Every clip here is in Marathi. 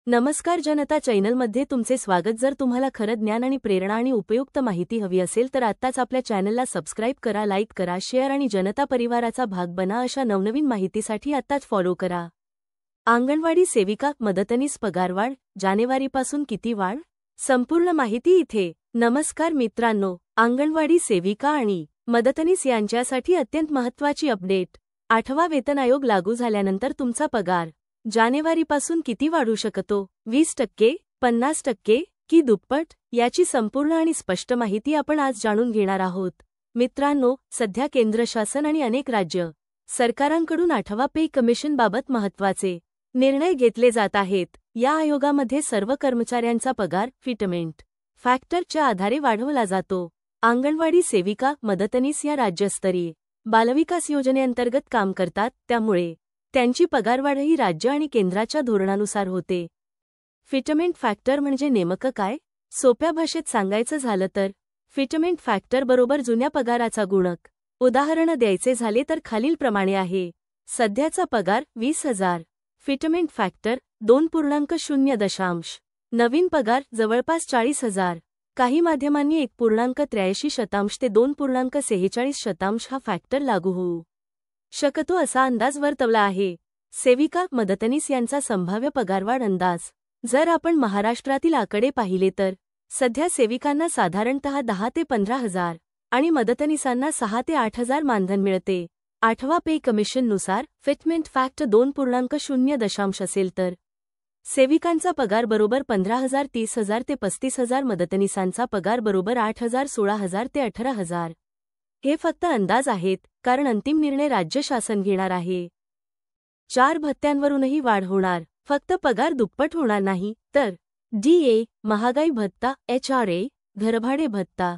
नमस्कार जनता चॅनलमध्ये तुमचे स्वागत। जर तुम्हाला खरं ज्ञान आणि प्रेरणा आणि उपयुक्त माहिती हवी असेल तर आत्ताच आपल्या चॅनलला सबस्क्राइब करा, लाईक करा, शेअर आणि जनता परिवाराचा भाग बना। अशा नवनवीन माहितीसाठी आत्ताच फॉलो करा। अंगणवाडी सेविका मदतनीस पगारवाढ, जानेवारीपासून किती वाढ? संपूर्ण माहिती इथे। नमस्कार मित्रांनो, अंगणवाडी सेविका आणि मदतनीस यांच्यासाठी अत्यंत महत्त्वाची अपडेट। 8वा वेतन आयोग लागू झाल्यानंतर तुमचा पगार जानेवारीपासून किती वाढू शकतो? 20%, 50% की दुप्पट? याची संपूर्ण आणि स्पष्ट माहिती आपण आज जाणून घेणार आहोत। मित्रांनो, सध्या केंद्र शासन आणि अनेक राज्य सरकारांकडून 8वा पे कमिशनबाबत महत्त्वाचे निर्णय घेतले जात आहेत। या आयोगामध्ये सर्व कर्मचाऱ्यांचा पगार फिटमेंट फॅक्टरच्या आधारे वाढवला जातो। अंगणवाडी सेविका मदतनीस या राज्यस्तरीय बालविकास योजनेअंतर्गत काम करतात, त्यामुळे त्यांची पगारवाढही राज्य आणि केंद्राच्या धोरणानुसार होते। फिटमेंट फॅक्टर म्हणजे नेमकं काय? सोप्या भाषेत सांगायचं झालं तर फिटमेंट फॅक्टर बरोबर जुन्या पगाराचा गुणक। उदाहरण द्यायचे झाले तर खालीलप्रमाणे आहे। सध्याचा पगार 20,000, फिटमेंट फॅक्टर 2.0. नवीन पगार जवळपास 40,000। काही माध्यमांनी 1.83% ते 2.46% हा फॅक्टर लागू होऊ शकतो असा अंदाज वर्तवला आहे। सेविका मदतनीस यांचा संभाव्य पगारवाढ अंदाज। जर आपण महाराष्ट्रातील आकडे पाहिले तर सध्या सेविकांना साधारणतः 10 ते 15,000 आणि मदतनीसांना 6 ते 8,000 मानधन मिळते। 8वा पे कमिशननुसार फिटमेंट फॅक्टर 2.0 असेल तर सेविकांचा पगार बरोबर 15,000, 30,000 ते 35,000, मदतनीसांचा पगार बरोबर 8,000, 16,000 ते 18,000। हे फक्त अंदाज आहेत, कारण अंतिम निर्णय राज्य शासन घेणार आहे। 4 भत्त्यांवरूनही वाढ होणार। फक्त पगार दुप्पट होणार नाही, तर DA, महागाई भत्ता, HRA, घरभाडे भत्ता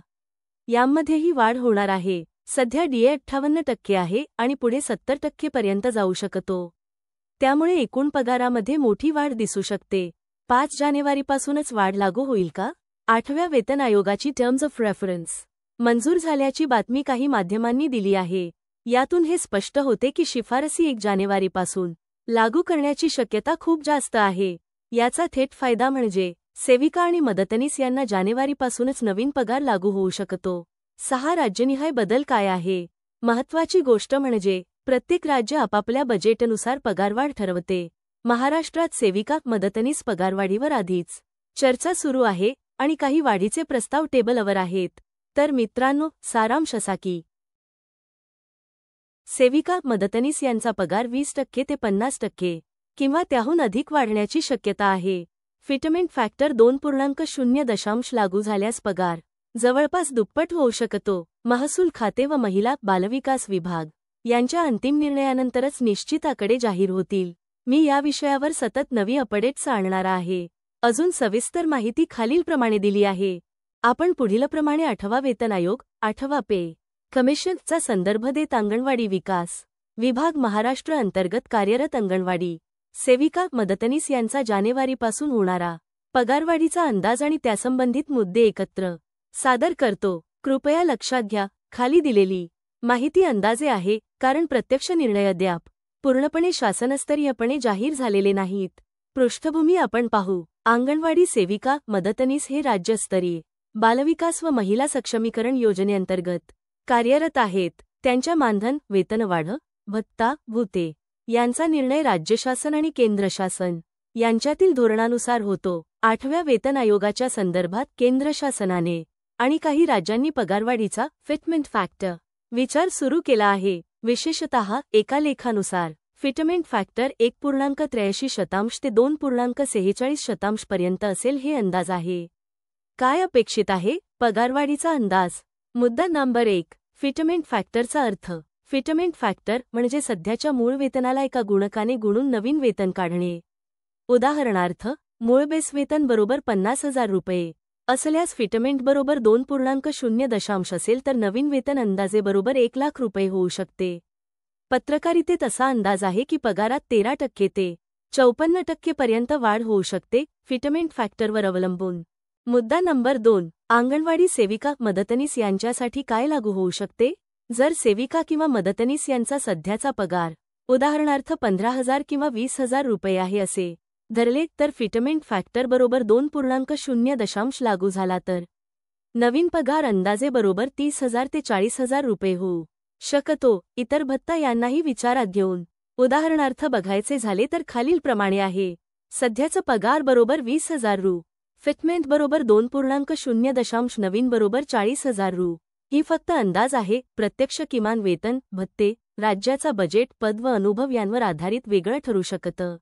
यांमध्येही वाढ होणार आहे। सध्या DA 58% आहे आणि पुढे 70% पर्यंत जाऊ शकतो। त्यामुळे एकूण पगारामध्ये मोठी वाढ दिसू शकते। 5 जानेवारीपासूनच वाढ लागू होईल का? 8व्या वेतन आयोगाची टर्म्स ऑफ रेफरन्स मंजूर झाल्याची बातमी काही माध्यमांनी दिली आहे। यातून हे स्पष्ट होते की शिफारसी 1 जानेवारीपासून लागू करण्याची शक्यता खूप जास्त आहे। याचा थेट फायदा म्हणजे सेविका आणि मदतनीस यांना जानेवारीपासूनच नवीन पगार लागू होऊ शकतो। 6 राज्यनिहाय बदल काय आहे? महत्त्वाची गोष्ट म्हणजे प्रत्येक राज्य आपापल्या बजेटनुसार पगारवाढ ठरवते। महाराष्ट्रात सेविका मदतनीस पगारवाढीवर आधीच चर्चा सुरू आहे आणि काही वाढीचे प्रस्ताव टेबलवर आहेत। तर मित्रांनो, सारांश असा की सेविका मदतनीस यांचा पगार 20% ते 50% किंवा त्याहून अधिक वाढण्याची शक्यता आहे। फिटमेंट फॅक्टर 2.0 लागू झाल्यास पगार जवळपास दुप्पट होऊ शकतो। महसूल खाते व महिला बालविकास विभाग यांच्या अंतिम निर्णयानंतरच निश्चित आकडे जाहीर होतील। मी या विषयावर सतत नवी अपडेट्स आणणार आहे। अजून सविस्तर माहिती खालीलप्रमाणे दिली आहे। आपण पुढीलप्रमाणे 8वा वेतन आयोग, 8वा पे कमिशनचा संदर्भ देत अंगणवाडी विकास विभाग महाराष्ट्र अंतर्गत कार्यरत अंगणवाडी सेविका मदतनीस यांचा जानेवारीपासून होणारा पगारवाढीचा अंदाज आणि त्यासंबंधित मुद्दे एकत्र सादर करतो। कृपया लक्षात घ्या, खाली दिलेली माहिती अंदाजे आहे, कारण प्रत्यक्ष निर्णय अद्याप पूर्णपणे शासनस्तरीयपणे जाहीर झालेले नाहीत। पृष्ठभूमी आपण पाहू। अंगणवाडी सेविका मदतनीस हे राज्यस्तरीय बालविकास व महिला सक्षमीकरण योजनेअंतर्गत कार्यरत आहेत। त्यांच्या मानधन, वेतनवाढ, भत्ता, भुते यांचा निर्णय राज्य शासन आणि केंद्र शासन यांच्यातील धोरणानुसार होतो। 8व्या वेतन आयोगाच्या संदर्भात केंद्र शासनाने आणि काही राज्यांनी पगारवाढीचा फिटमेंट फॅक्टर विचार सुरू केला आहे। विशेषतः एका लेखानुसार फिटमेंट फॅक्टर 1.83% ते 2.46% पर्यंत असेल हे अंदाज आहे। काय अपेक्षित आहे? पगारवाढीचा अंदाज। मुद्दा नंबर 1, फिटमेंट फॅक्टरचा अर्थ। फिटमेंट फॅक्टर म्हणजे सध्याच्या मूळ वेतनाला एका गुणकाने गुणून नवीन वेतन काढणे। उदाहरणार्थ, मूळ बेस वेतन बरोबर 50,000 रुपये असल्यास फिटमेंट बरोबर 2.0 असेल तर नवीन वेतन अंदाजे बरोबर 1,00,000 रुपये होऊ शकते। पत्रकारितेत असा अंदाज आहे की पगारात 13% ते 54% पर्यंत वाढ होऊ शकते, फिटमेंट फॅक्टरवर अवलंबून। मुद्दा नंबर 2, अंगणवाडी सेविका मदतनीस यांच्यासाठी काय लागू होऊ शकते? जर सेविका किंवा मदतनीस यांचा सध्याचा पगार उदाहरणार्थ 15,000 किंवा 20,000 रुपये आहे असे धरले तर फिटमेंट फॅक्टर बरोबर 2.0 लागू झाला तर नवीन पगार अंदाजे बरोबर 30,000 ते 40,000 रुपये होऊ शकतो. इतर भत्ता यांनाही विचारात घेऊन उदाहरणार्थ बघायचे झाले तर खालीलप्रमाणे आहे. सध्याचं पगार बरोबर 20,000 रु. फिटमेंट बरोबर 2.0 नवीन बरोबर 40,000 रु. ही फक्त अंदाज आहे. प्रत्यक्ष किमान वेतन, भत्ते, राज्याचा बजेट, पद व अनुभव यांवर आधारित वेगळं ठरू शकतं.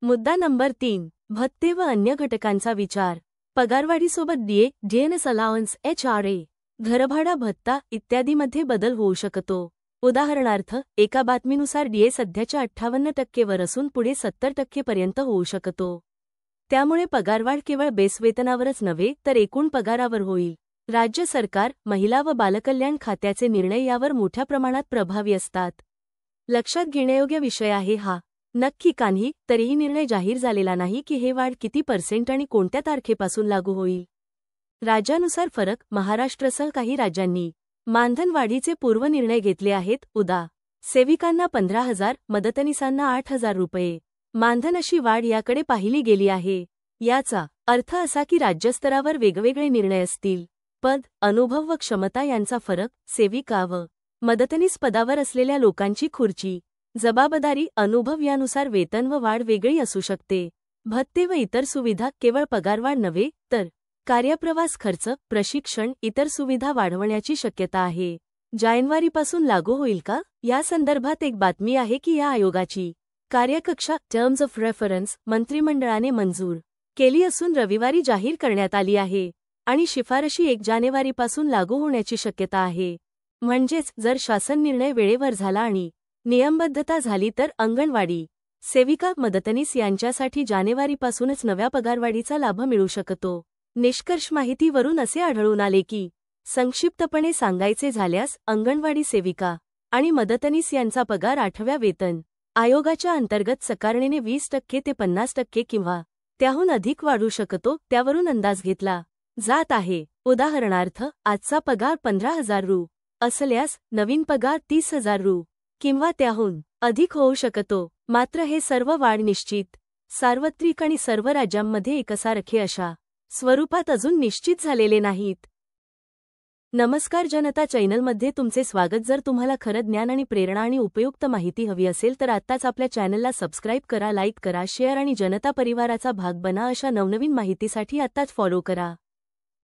मुद्दा नंबर 3. भत्ते व अन्य घटकांचा विचार. पगारवाढीसोबत डीए, डीएनएस अलाउन्स, HRA, घरभाडा भत्ता इत्यादीमध्ये बदल होऊ शकतो. उदाहरणार्थ, एका बातमीनुसार डीए सध्याच्या 58% वर असून पुढे 70% पर्यंत होऊ शकतो. त्यामुळे पगारवाढ केवळ बेस वेतनावरच नव्हे तर एकूण पगारावर होईल. राज्य सरकार, महिला व बालकल्याण खात्याचे निर्णय यावर मोठ्या प्रमाणात प्रभावी असतात. लक्षात घेण्यायोग्य विषय आहे हा. नक्की नाही, तरीही निर्णय जाहीर झालेला नाही की हे वाढ किती % आणि कोणत्या तारखेपासून लागू होईल. राज्यानुसार फरक. महाराष्ट्रासह काही राज्यांनी मानधन वाढीचे पूर्वनिर्णय घेतले आहेत. उदा. सेविकांना 15,000, मदतनीसांना 8,000 रुपये मानधन अशी वाढ याकडे पाहिली गेली आहे. याचा अर्थ असा की राज्यस्तरावर वेगवेगळे निर्णय असतील. पद, अनुभव व क्षमता यांचा फरक. सेविका व मदतनीस पदावर असलेल्या लोकांची खुर्ची, जबाबदारी, अनुभव यानुसार वेतन व वाढ वेगळी असू शकते. भत्ते व इतर सुविधा. केवळ पगारवाढ नव्हे तर कार्यप्रवास खर्च, प्रशिक्षण, इतर सुविधा वाढवण्याची शक्यता आहे. जानेवारीपासून लागू होईल का? या संदर्भात एक बातमी आहे की या आयोगाची कार्यकक्षा टर्म्स ऑफ रेफरन्स मंत्रिमंडळाने मंजूर केली असून रविवारी जाहीर करण्यात आली आहे आणि शिफारशी 1 जानेवारीपासून लागू होण्याची शक्यता आहे. म्हणजेच जर शासन निर्णय वेळेवर झाला आणि नियमबद्धता झाली तर अंगणवाडी सेविका, मदतनीस यांच्यासाठी जानेवारीपासूनच नव्या पगारवाढीचा लाभ मिळू शकतो. निष्कर्ष माहितीवरून असे आढळून आले की संक्षिप्तपणे सांगायचे झाल्यास अंगणवाडी सेविका आणि मदतनीस यांचा पगार 8व्या वेतन आयोगाच्या अंतर्गत सकारणीने 20% ते 50% किंवा त्याहून अधिक वाढू शकतो. त्यावरून अंदाज घेतला जात आहे. उदाहरणार्थ, आजचा पगार 15,000 रु. असल्यास नवीन पगार 30,000 रु. किंवा त्याहून अधिक होऊ शकतो. मात्र हे सर्व वाढ निश्चित, सार्वत्रिक आणि सर्व राज्यांमध्ये एकसारखे अशा स्वरूपात अजून निश्चित झालेले नाहीत. नमस्कार जनता चॅनलमध्ये तुमचे स्वागत. जर तुम्हाला खरं ज्ञान आणि प्रेरणा आणि उपयुक्त माहिती हवी असेल तर आत्ताच आपल्या चॅनलला सबस्क्राईब करा, लाईक करा, शेअर आणि जनता परिवाराचा भाग बना. अशा नवनवीन माहितीसाठी आत्ताच फॉलो करा.